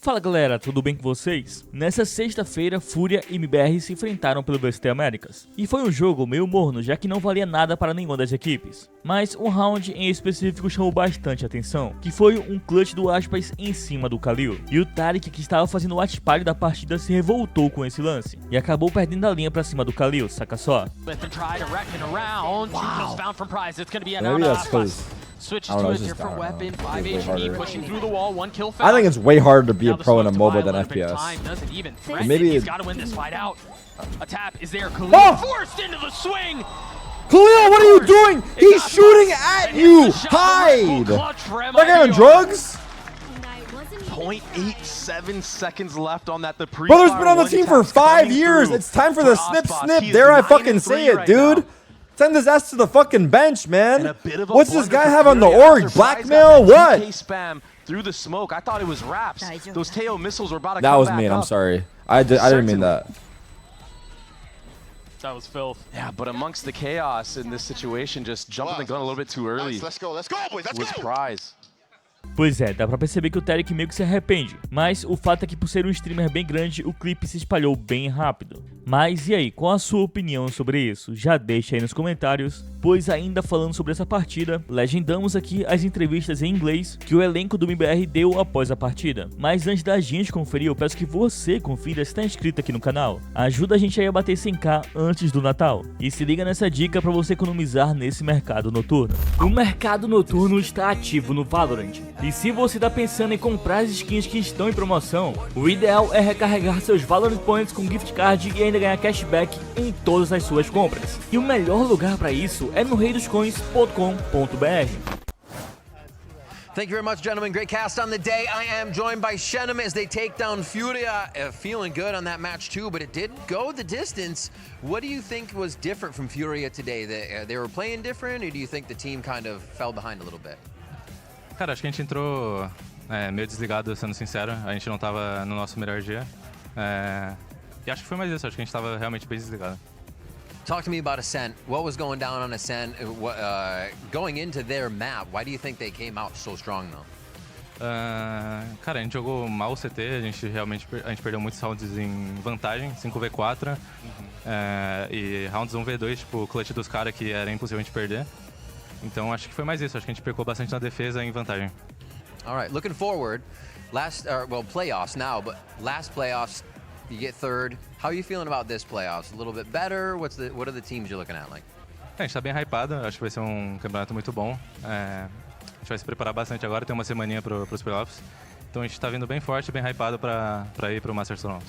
Fala galera, tudo bem com vocês? Nessa sexta-feira, Fúria e Mibr se enfrentaram pelo VST Américas. E foi um jogo meio morno, já que não valia nada para nenhuma das equipes. Mas um round em específico chamou bastante atenção, que foi um clutch do Após em cima do Khalil. E o Tarik, que estava fazendo o watchparty da partida, se revoltou com esse lance e acabou perdendo a linha pra cima do Khalil, saca só. Switches to a different weapon, 5 HP pushing through the wall, 1 kill found. I think it's way harder to be a pro in a MOBA than FPS. Maybe he's got to win this fight out. A tap is there. Khalil forced into the swing. Khalil, what are you doing? He's shooting at you. Hide. They're getting drugs. 0.87 seconds left on that. Brother's been on the team for 5 years. It's time for the snip snip. Dare I fucking say it, dude? Send his ass to the fucking bench, man. What's this guy have on the org? Blackmail? What? Spam through the smoke. I thought it was Raps. Those Teo missiles were about to That come was back mean. I'm up. sorry. I didn't mean that. That was filth. Yeah, but amongst the chaos in this situation, just jumping the gun a little bit too early. Let's go, boys. Let's was go. prize. Pois é, dá pra perceber que o Tarik meio que se arrepende, mas o fato é que por ser um streamer bem grande, o clipe se espalhou bem rápido. Mas e aí, qual a sua opinião sobre isso? Já deixa aí nos comentários, pois ainda falando sobre essa partida, legendamos aqui as entrevistas em inglês que o elenco do Mibr deu após a partida. Mas antes da gente conferir, eu peço que você confira se está inscrito aqui no canal. Ajuda a gente aí a bater 100k antes do Natal. E se liga nessa dica para você economizar nesse mercado noturno. O mercado noturno está ativo no VALORANT. E se você está pensando em comprar as skins que estão em promoção, o ideal é recarregar seus VALORANT Points com gift card e ainda ganhar cashback em todas as suas compras. E o melhor lugar para isso é no reidoscoins.com.br. Thank you very much, gentlemen. Great cast on the day. I am joined by Shenum as they take down Furia. Feeling good on that match too, but it did go the distance. What do you think was different from Furia today? They were playing different, or do you think the team kind of fell behind a little bit? Cara, acho que a gente entrou meio desligado, sendo sincero. A gente não tava no nosso melhor dia. E acho que foi mais isso, acho que a gente tava realmente bem desligado. Talk to me about Ascent. What was going down on Ascent? Going into their map, why do you think they came out so strong though? Cara, a gente jogou mal o CT, a gente perdeu muitos rounds em vantagem, 5v4. E rounds 1v2, tipo, o clutch dos caras que era impossível a gente perder. Então acho que foi mais isso, acho que a gente pecou bastante na defesa em vantagem. Alright, looking forward, playoffs now, but last playoffs, you get third. How are you feeling about this playoffs? A little bit better? What are the teams you're looking at like? A gente tá bem hypado, acho que vai ser um campeonato muito bom. A gente vai se preparar bastante agora, tem uma semaninha pros playoffs. Então a gente tá vindo bem forte, bem hypado pra ir pro Masters Toronto.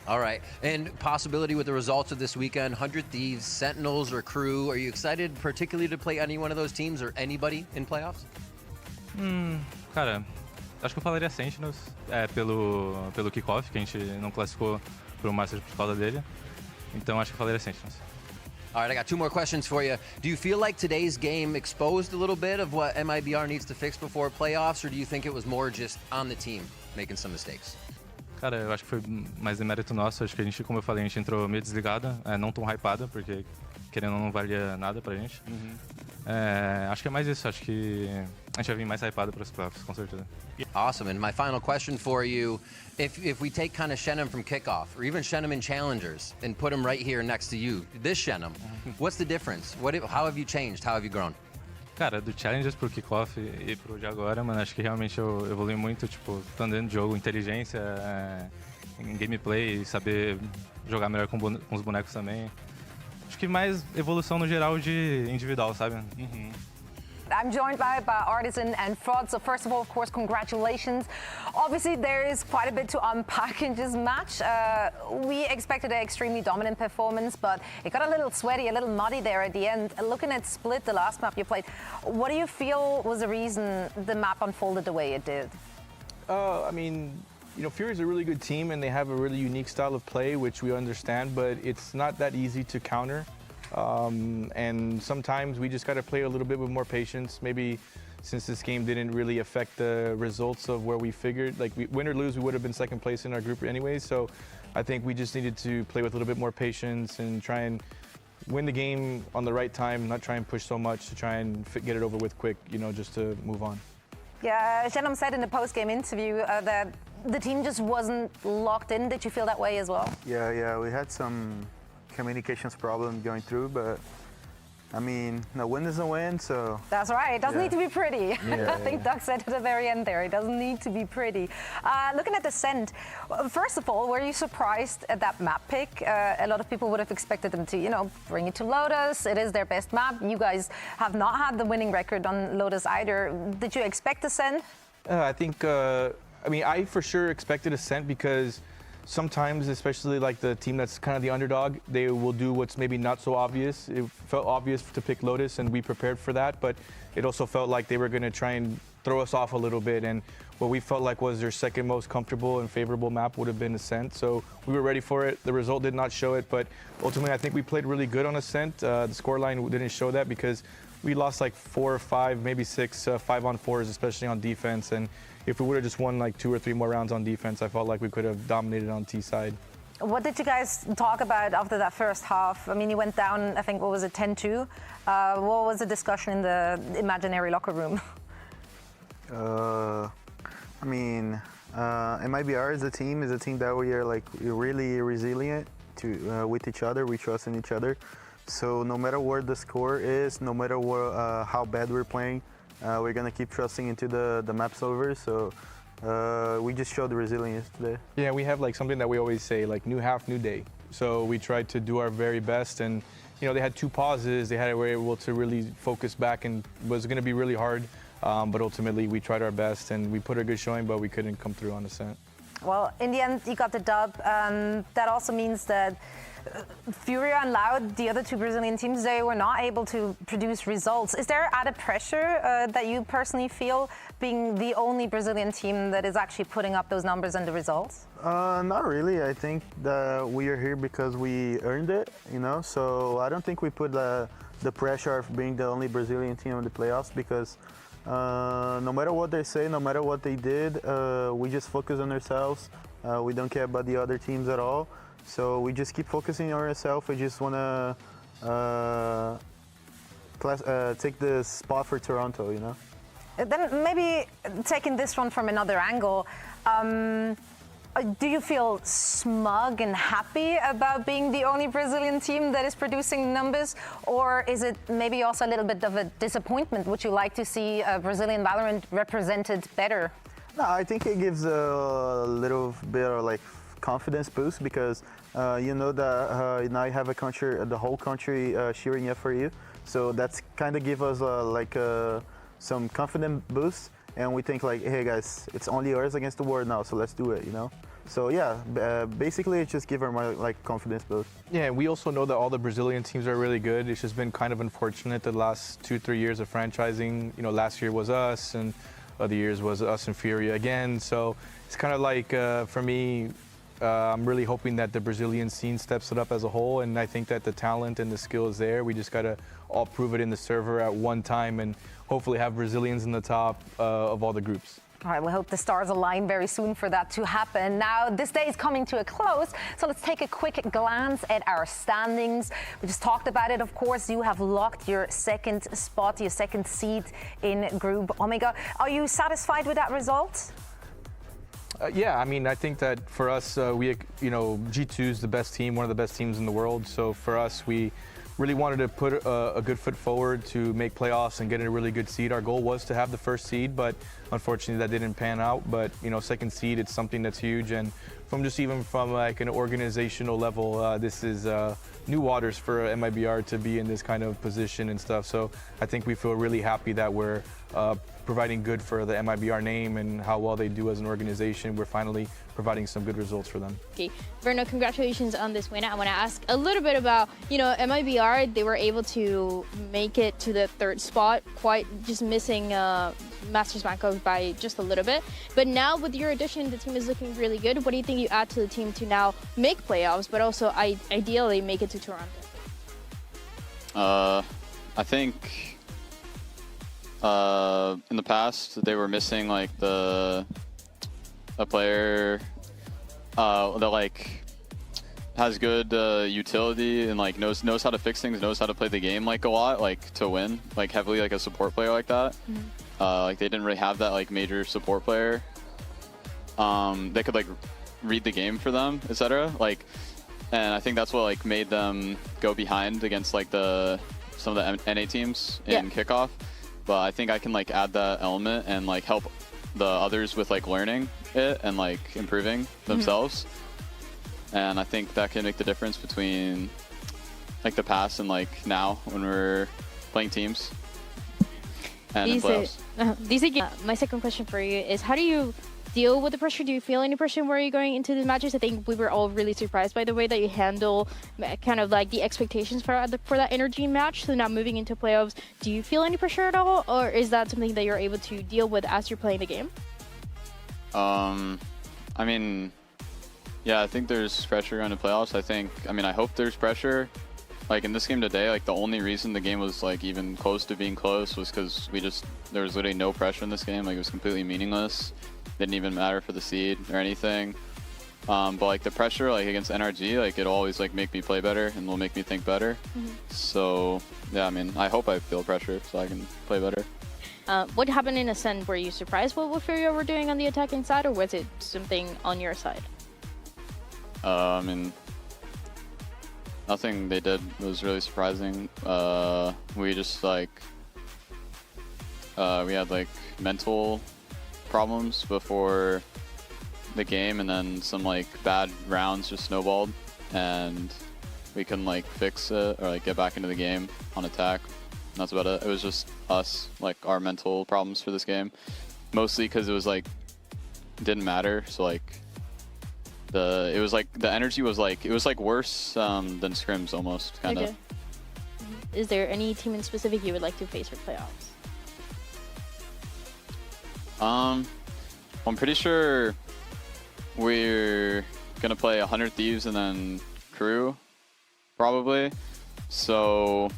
All right, and possibility with the results of this weekend, 100 Thieves, Sentinels, or Crew. Are you excited particularly to play any one of those teams or anybody in playoffs? Cara, acho que eu falaria Sentinels pelo kickoff, que a gente não classificou pro Masters por causa dele. Então acho que eu falaria Sentinels. All right, I got 2 more questions for you. Do you feel like today's game exposed a little bit of what MIBR needs to fix before playoffs, or do you think it was more just on the team making some mistakes? Cara, eu acho que foi mais demérito nosso. Acho que a gente, como eu falei, a gente entrou meio desligado, não tão hypado, porque querendo ou não valia nada pra gente. Acho que é mais isso, acho que a gente vai vir mais hypado para os playoffs, com certeza. Awesome, and my final question for you, if we take kind of Shenum from kickoff, or even Shenum in challengers, and put him right here next to you, this Shenum, what's the difference? How have you changed? How have you grown? Cara, do Challengers pro Kickoff e pro de agora, mano, acho que realmente eu evolui muito, tipo, tanto dentro do jogo, inteligência, em gameplay, saber jogar melhor com os bonecos também. Acho que mais evolução no geral de individual, sabe? I'm joined by Artisan and Fraud. So first of all, of course, congratulations. Obviously, there is quite a bit to unpack in this match. We expected an extremely dominant performance, but it got a little sweaty, a little muddy there at the end. Looking at Split, the last map you played, what do you feel was the reason the map unfolded the way it did? I mean, you know, Fury's a really good team and they have a really unique style of play, which we understand, but it's not that easy to counter. And sometimes we just got to play a little bit with more patience. Maybe since this game didn't really affect the results of where we figured, like win or lose, we would have been second place in our group anyways. So I think we just needed to play with a little bit more patience and try and win the game on the right time, not try and push so much to try and get it over with quick, you know, just to move on. Yeah, Shenum said in the post-game interview that the team just wasn't locked in. Did you feel that way as well? Yeah, we had some communications problem going through, but I mean, no win is a win, so. That's right. It doesn't need to be pretty. Yeah, I think Doug said at the very end there, it doesn't need to be pretty. Looking at the send, first of all, were you surprised at that map pick? A lot of people would have expected them to, you know, bring it to Lotus. It is their best map. You guys have not had the winning record on Lotus either. Did you expect the send? I think, I mean, I for sure expected a Ascent because sometimes, especially like the team that's kind of the underdog, they will do what's maybe not so obvious. It felt obvious to pick Lotus, and we prepared for that, but it also felt like they were going to try and throw us off a little bit, and what we felt like was their second most comfortable and favorable map would have been Ascent, so we were ready for it. The result did not show it, but ultimately I think we played really good on Ascent. The scoreline didn't show that because we lost like 4 or 5, maybe 6 5-on-4s, especially on defense, and if we would have just won like 2 or 3 more rounds on defense, I felt like we could have dominated on T side. What did you guys talk about after that first half? I mean, you went down, I think, what was it, 10-2? What was the discussion in the imaginary locker room? I mean, MIBR is a team that we are like really resilient to with each other. We trust in each other. So no matter what the score is, no matter what, how bad we're playing, we're gonna keep trusting into the map solvers. So we just showed resilience today. Yeah, we have like something that we always say, like new half, new day. So we tried to do our very best, and you know they had 2 pauses. They were able to really focus back, and it was gonna be really hard. But ultimately we tried our best, and we put a good showing, but we couldn't come through on Ascent. Well, in the end, you got the dub. That also means that Furia and Loud, the other 2 Brazilian teams, they were not able to produce results. Is there added pressure that you personally feel being the only Brazilian team that is actually putting up those numbers and the results? Not really. I think that we are here because we earned it, you know. So I don't think we put the pressure of being the only Brazilian team in the playoffs because no matter what they say, no matter what they did, we just focus on ourselves. We don't care about the other teams at all. So we just keep focusing on ourselves. We just want to take the spot for Toronto, you know? Then maybe taking this one from another angle, do you feel smug and happy about being the only Brazilian team that is producing numbers? Or is it maybe also a little bit of a disappointment? Would you like to see Brazilian Valorant represented better? No, I think it gives a little bit of like confidence boost because you know that now you have a country, the whole country cheering up for you. So that's kind of give us some confidence boost, and we think like, hey guys, it's only ours against the world now, so let's do it, you know. So yeah, basically it just give our like confidence boost. Yeah, and we also know that all the Brazilian teams are really good. It's just been kind of unfortunate the last 2-3 years of franchising. You know, last year was us, and other years was us and Furia again. So it's kind of like for me. I'm really hoping that the Brazilian scene steps it up as a whole, and I think that the talent and the skill is there. We just got to all prove it in the server at one time and hopefully have Brazilians in the top of all the groups. All right, we hope the stars align very soon for that to happen. Now, this day is coming to a close, so let's take a quick glance at our standings. We just talked about it, of course. You have locked your second spot, your second seed in Group Omega. Are you satisfied with that result? Yeah, I mean, I think that for us, G2 is the best team, one of the best teams in the world. So for us, we really wanted to put a good foot forward to make playoffs and get a really good seed. Our goal was to have the first seed, but unfortunately that didn't pan out. But, you know, second seed, it's something that's huge. And from like an organizational level, this is new waters for MIBR to be in this kind of position and stuff. So I think we feel really happy that we're providing good for the MIBR name and how well they do as an organization. We're finally providing some good results for them. Okay, Verno, congratulations on this win. I want to ask a little bit about, you know, MIBR. They were able to make it to the 3rd spot, quite just missing Masters Bangkok by just a little bit. But now with your addition, the team is looking really good. What do you think you add to the team to now make playoffs, but also ideally make it to Toronto? I think in the past they were missing like a player that like has good utility and like knows how to fix things, knows how to play the game like a lot, like to win, like heavily like a support player like that. Like they didn't really have that like major support player. they could like read the game for them, etc. Like, and I think that's what like made them go behind against like some of the NA teams in kickoff. But I think I can like add that element and like help the others with like learning it and like improving themselves. And I think that can make the difference between like the past and like now when we're playing teams and in playoffs. My second question for you is, how do you deal with the pressure? Do you feel any pressure where you're going into the matches? I think we were all really surprised by the way that you handle kind of like the expectations for that energy match. So now moving into playoffs, do you feel any pressure at all, or is that something that you're able to deal with as you're playing the game? I mean, yeah, I think there's pressure going to playoffs. I hope there's pressure. Like in this game today, like the only reason the game was like even close to being close was because there was literally no pressure in this game. Like it was completely meaningless. Didn't even matter for the seed or anything. But like the pressure like against NRG, like it'll always like make me play better and will make me think better. So yeah, I mean, I hope I feel pressure so I can play better. What happened in Ascend? Were you surprised what Furia were doing on the attacking side, or was it something on your side? I mean, nothing they did was really surprising. We just like we had like mental problems before the game, and then some like bad rounds just snowballed, and we couldn't like fix it or like get back into the game on attack. And that's about it. It was just us, like our mental problems for this game, mostly because it was like didn't matter. So like it was like the energy was like it was like worse than scrims almost kind of. Is there any team in specific you would like to face for playoffs? I'm pretty sure we're gonna play 100 Thieves and then Crew, probably. So,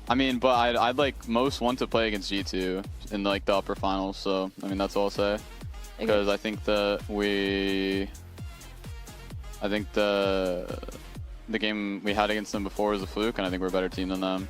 I mean, but I'd like most want to play against G2 in like the upper finals. So, I mean, that's all I'll say. Because I think that the game we had against them before was a fluke, and I think we're a better team than them.